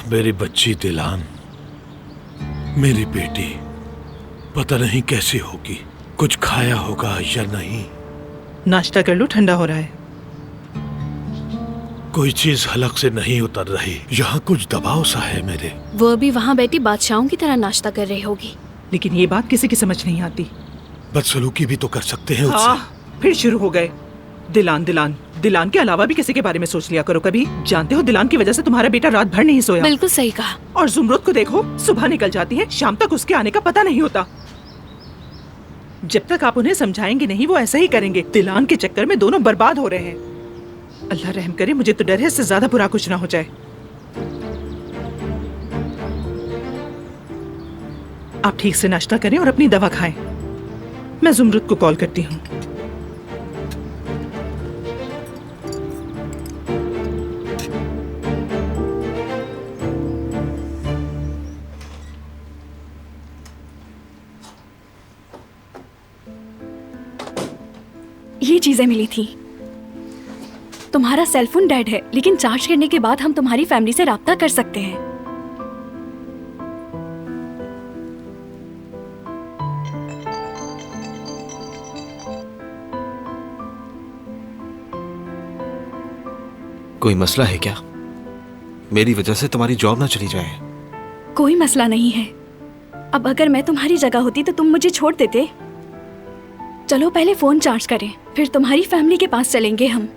मेरी बच्ची दिलान, मेरी बेटी पता नहीं कैसी होगी। कुछ खाया होगा या नहीं। नाश्ता कर लो, ठंडा हो रहा है। कोई चीज हलक से नहीं उतर रही। यहाँ कुछ दबाव सा है मेरे। वो अभी वहाँ बैठी बादशाहों की तरह नाश्ता कर रही होगी। लेकिन ये बात किसी की समझ नहीं आती। बदसलूकी भी तो कर सकते हैं उससे। फिर शुरू हो गए। दिलान दिलान दिलान के अलावा भी किसी के बारे में सोच लिया करो कभी। जानते हो दिलान की वजह से तुम्हारा बेटा रात भर नहीं सोया। बिल्कुल सही कहा। और जुमरुद को देखो, सुबह निकल जाती है, शाम तक उसके आने का पता नहीं होता। जब तक आप उन्हें समझाएंगे नहीं वो ऐसा ही करेंगे। दिलान के चक्कर में दोनों बर्बाद हो रहे हैं। अल्लाह रहम करे, मुझे तो डर है इससे ज्यादा बुरा कुछ ना हो जाए। आप ठीक से नाश्ता करें और अपनी दवा खाएं। मैं जुमरुद को कॉल करती हूँ। ये चीजें मिली थी। तुम्हारा सेलफोन डेड है, लेकिन चार्ज करने के बाद हम तुम्हारी फैमिली से राब्ता कर सकते हैं। कोई मसला है क्या? मेरी वजह से तुम्हारी जॉब ना चली जाए। कोई मसला नहीं है। अब अगर मैं तुम्हारी जगह होती तो तुम मुझे छोड़ देते। चलो पहले फोन चार्ज करें, फिर तुम्हारी फैमिली के पास चलेंगे हम।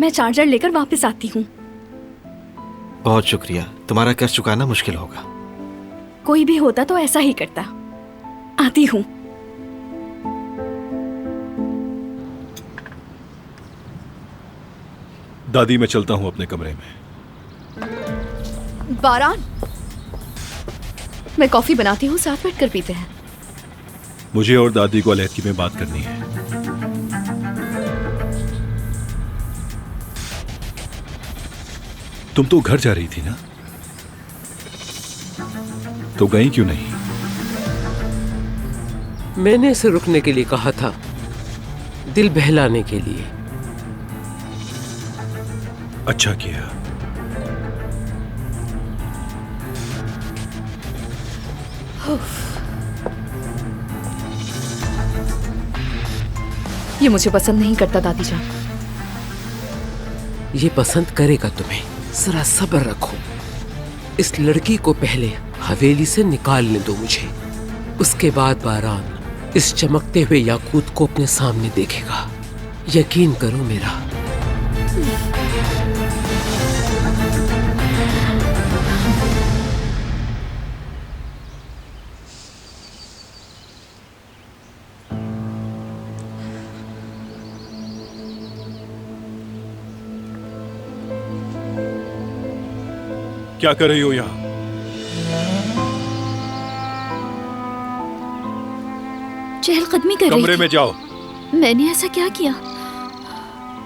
मैं चार्जर लेकर वापस आती हूँ। बहुत शुक्रिया। तुम्हारा कर्ज चुकाना मुश्किल होगा। कोई भी होता तो ऐसा ही करता। आती हूँ। दादी, मैं चलता हूँ अपने कमरे में। बारान, मैं कॉफी बनाती हूँ, साथ बैठ कर पीते हैं। मुझे और दादी को अलहदगी में बात करनी है। तुम तो घर जा रही थी ना, तो गई क्यों नहीं? मैंने इसे रुकने के लिए कहा था, दिल बहलाने के लिए। अच्छा किया। ये मुझे पसंद नहीं करता दादी जान। ये पसंद करेगा तुम्हें, जरा सब्र रखो। इस लड़की को पहले हवेली से निकालने दो मुझे, उसके बाद बारान इस चमकते हुए याकूत को अपने सामने देखेगा। यकीन करो मेरा। क्या कर रही हो यहाँ? चहलकदमी कर रही कमरे थी। में जाओ। मैंने ऐसा क्या किया?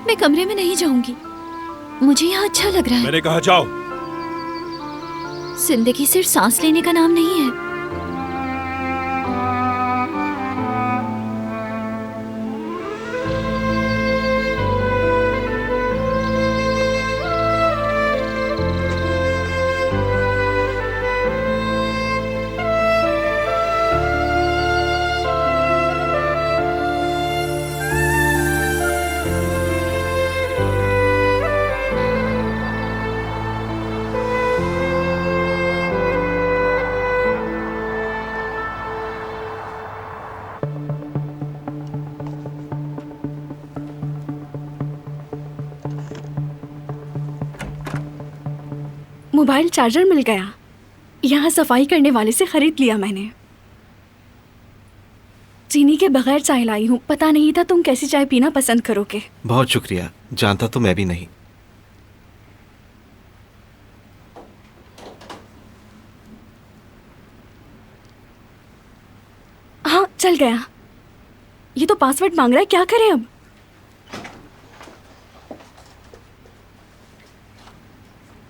मैं कमरे में नहीं जाऊंगी, मुझे यहाँ अच्छा लग रहा है। मैंने कहा जाओ। जिंदगी सिर्फ सांस लेने का नाम नहीं है। मोबाइल चार्जर मिल गया। यहाँ सफाई करने वाले से खरीद लिया मैंने। चीनी के बगैर चाय लाई हूँ। पता नहीं था तुम कैसी चाय पीना पसंद करोगे। बहुत शुक्रिया, जानता तो मैं भी नहीं। हाँ चल गया। ये तो पासवर्ड मांग रहा है, क्या करें अब?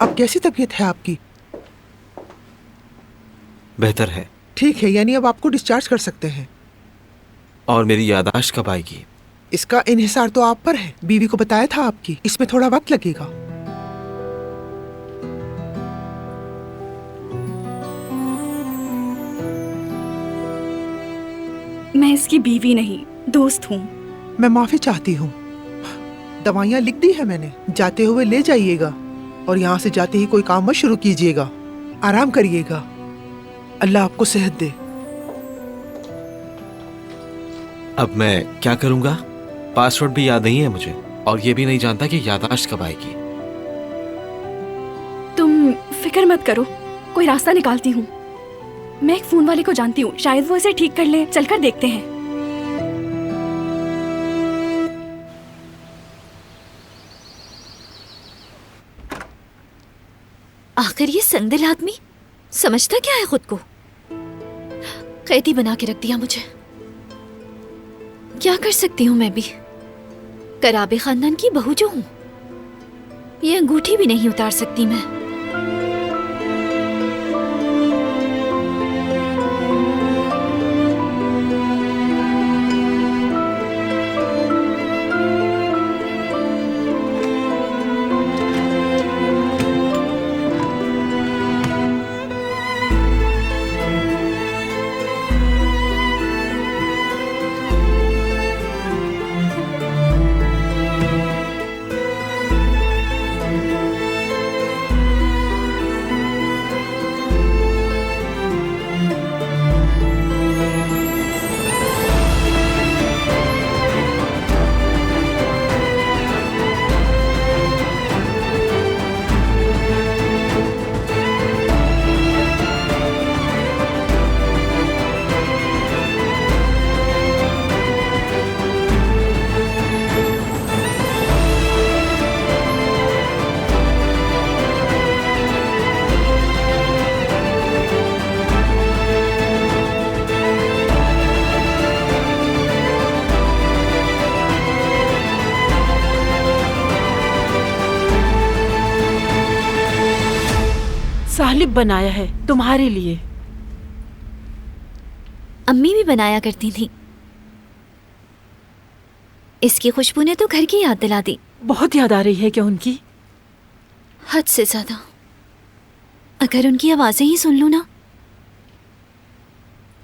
अब कैसी तबीयत है आपकी? बेहतर है। ठीक है, यानी अब आपको डिस्चार्ज कर सकते हैं। और मेरी याददाश्त कब आएगी? इसका इन्हिसार तो आप पर है। बीवी को बताया था आपकी, इसमें थोड़ा वक्त लगेगा। इसकी बीवी नहीं, दोस्त हूँ। मैं माफी चाहती हूँ। दवाइयाँ लिख दी है मैंने, जाते हुए ले जाइएगा और यहाँ से जाते ही कोई काम मत शुरू कीजिएगा। आराम करिएगा। अल्लाह आपको सेहत दे। अब मैं क्या करूंगा? पासवर्ड भी याद नहीं है मुझे और ये भी नहीं जानता कि याददाश्त कब आएगी। तुम फिक्र मत करो, कोई रास्ता निकालती हूँ। मैं एक फोन वाले को जानती हूँ, शायद वो इसे ठीक कर ले। चलकर देखते हैं। आखिर ये संदिल आदमी समझता क्या है खुद को? कैदी बना के रख दिया मुझे। क्या कर सकती हूँ मैं भी? कराबे खानदान की बहू जो हूँ, ये अंगूठी भी नहीं उतार सकती मैं। सालिब बनाया है तुम्हारे लिए। अम्मी भी बनाया करती थी। इसकी खुशबू ने तो घर की याद दिला दी। बहुत याद आ रही है क्या उनकी? हद से ज्यादा। अगर उनकी आवाजें ही सुन लूं ना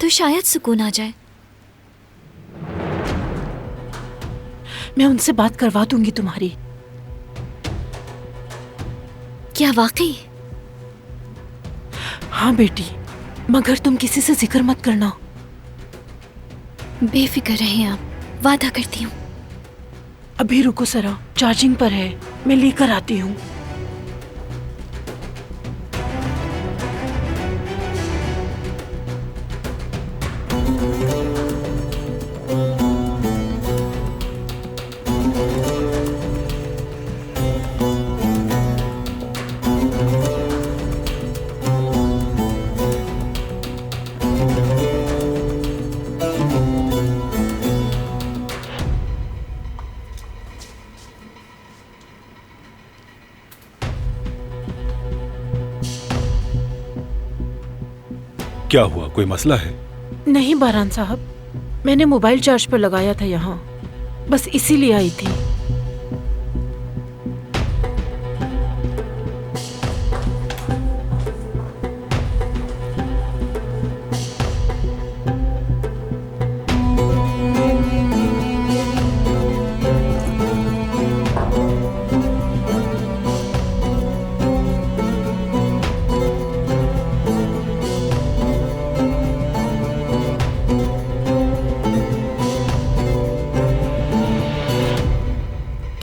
तो शायद सुकून आ जाए। मैं उनसे बात करवा दूंगी तुम्हारी। क्या वाकई? हाँ बेटी, मगर तुम किसी से जिक्र मत करना। बेफिक्र रहे आप, वादा करती हूँ। अभी रुको सरा, चार्जिंग पर है, मैं लेकर आती हूँ। क्या हुआ, कोई मसला है? नहीं बारान साहब, मैंने मोबाइल चार्ज पर लगाया था यहाँ, बस इसीलिए आई थी।